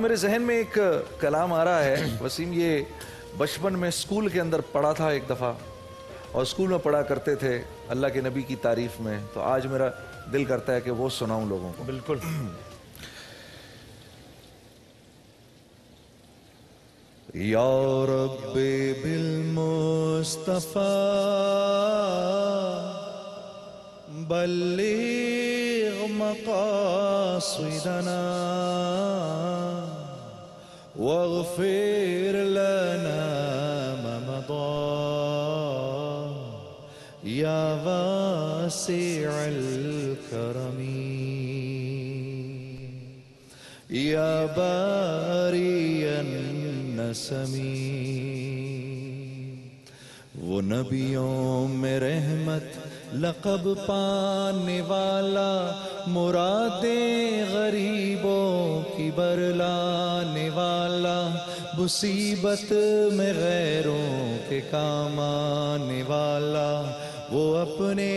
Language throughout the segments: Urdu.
میرے ذہن میں ایک کلام آ رہا ہے وسیم، یہ بچپن میں اسکول کے اندر پڑھا تھا ایک دفعہ، اور اسکول میں پڑھا کرتے تھے اللہ کے نبی کی تعریف میں، تو آج میرا دل کرتا ہے کہ وہ سناؤں لوگوں کو۔ بالکل۔ یا رب بالمصطفیٰ بلغ مقاصدنا واغفر لنا ما مضى یا واسع الکرم یا باری النسم۔ وہ نبیوں میں رحمت لقب پانے والا، مرادیں غریبوں کی برلانے والا، مصیبت میں غیروں کے کام آنے والا، وہ اپنے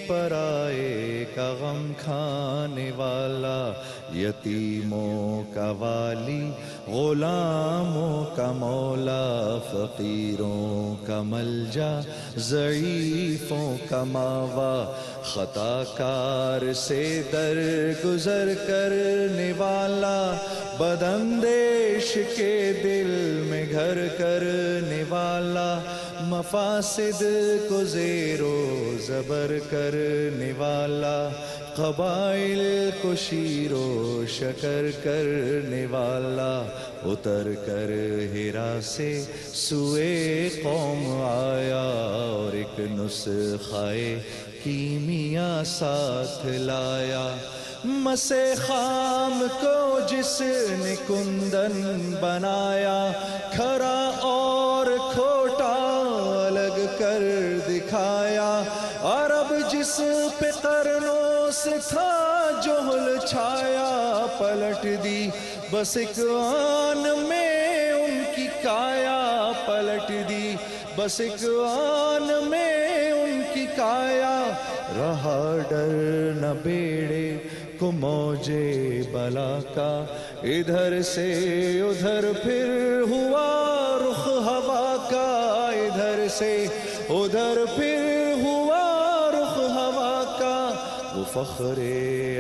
پرائے کا غم کھانے والا، یتیموں کا والی، غلاموں کا مولا، فقیروں کا ملجا، ضعیفوں کا ماوا، خطا کار سے درگزر کرنے والا، بداندیش کے دل میں گھر کرنے والا، مفاسد کو زیر و زبر کرنے والا، قبائل کو شیر و شکر کرنے والا، اتر کر ہرا سے سوئے قوم آیا، اور ایک نسخہ کیمیا ساتھ لایا۔ مسے خام کو جس نے کندن بنایا، کھرا اور کھوٹا الگ کر دکھایا، عرب جس پہ قرنوں سے تھا جہل چھایا، پلٹ دی بس ایک آن میں ان کی کایا، پلٹ دی بس ایک آن میں ان کی کایا، رہا ڈر نہ بیڑے کو موجے بلا کا، ادھر سے ادھر پھر ہوا رخ ہوا کا، ادھر سے ادھر پھر ہوا رخ ہوا کا، وہ فخر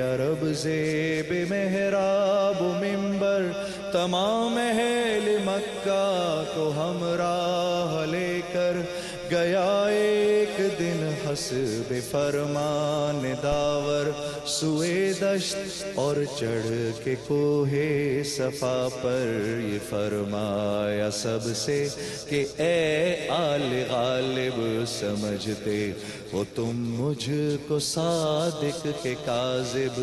عرب زیب محراب و منبر، تمام اہل مکہ کو ہمراہ لے کر گیا ایک دن حسب فرمان داور، سوئے دشت اور چڑھ کے کوہ صفا پر، یہ فرمایا سب سے کہ اے آل غالب، سمجھتے ہو تم مجھ کو صادق کے کاذب،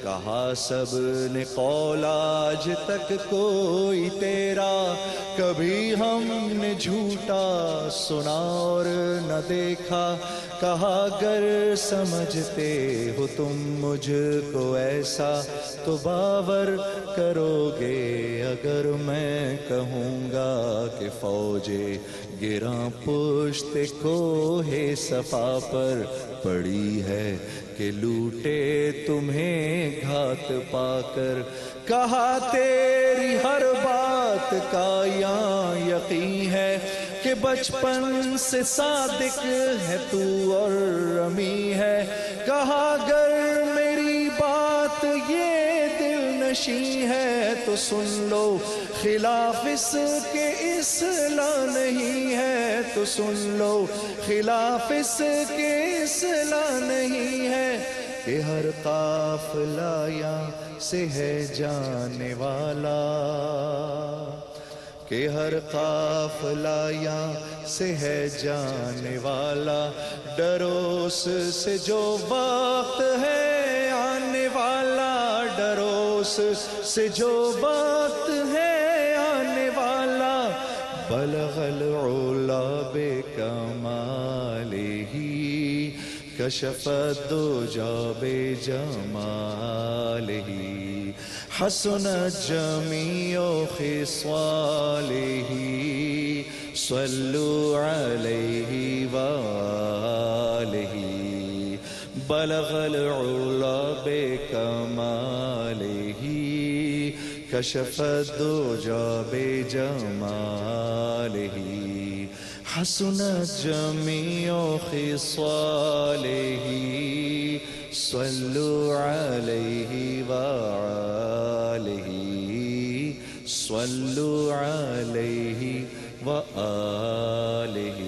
کہا سب نے قول آج تک کوئی تیرا کبھی ہم نے جھوٹا سنا اور نہ دیکھا، کہا گر سمجھتے ہو تم مجھ کو ایسا تو باور کرو گے اگر میں کہوں گا کہ فوجیں گراں پشت کوہ صفا پر پڑی ہے کہ لوٹے تمہیں گھات پا کر، کہا تیری ہر بات کا یہاں یقین ہے کہ بچپن سے صادق ہے تو اور رمی ہے، کہا گر میری بات یہ دل نشیں ہے تو سن لو، خلاف اس کے اصلاح نہیں ہے تو سن لو، خلاف اس کے اصلاح نہیں ہے، کہ ہر قافلہ یہاں سے ہے جانے والا، کہ ہر قافلہ یہاں سے ہے جانے والا، ڈروس سے جو وقت ہے آنے والا، ڈروس سے جو وقت ہے آنے والا، بلغ العلا بکمالہ کشف الدجی بجمالہ، حسنت جمیع خصالہ، صلوا علیہ وآلہ، بلغ العلا بکمالہ كشف الدجى بجماله حسنت جميع خصاله صلوا عليه وآله صلوا عليه وآله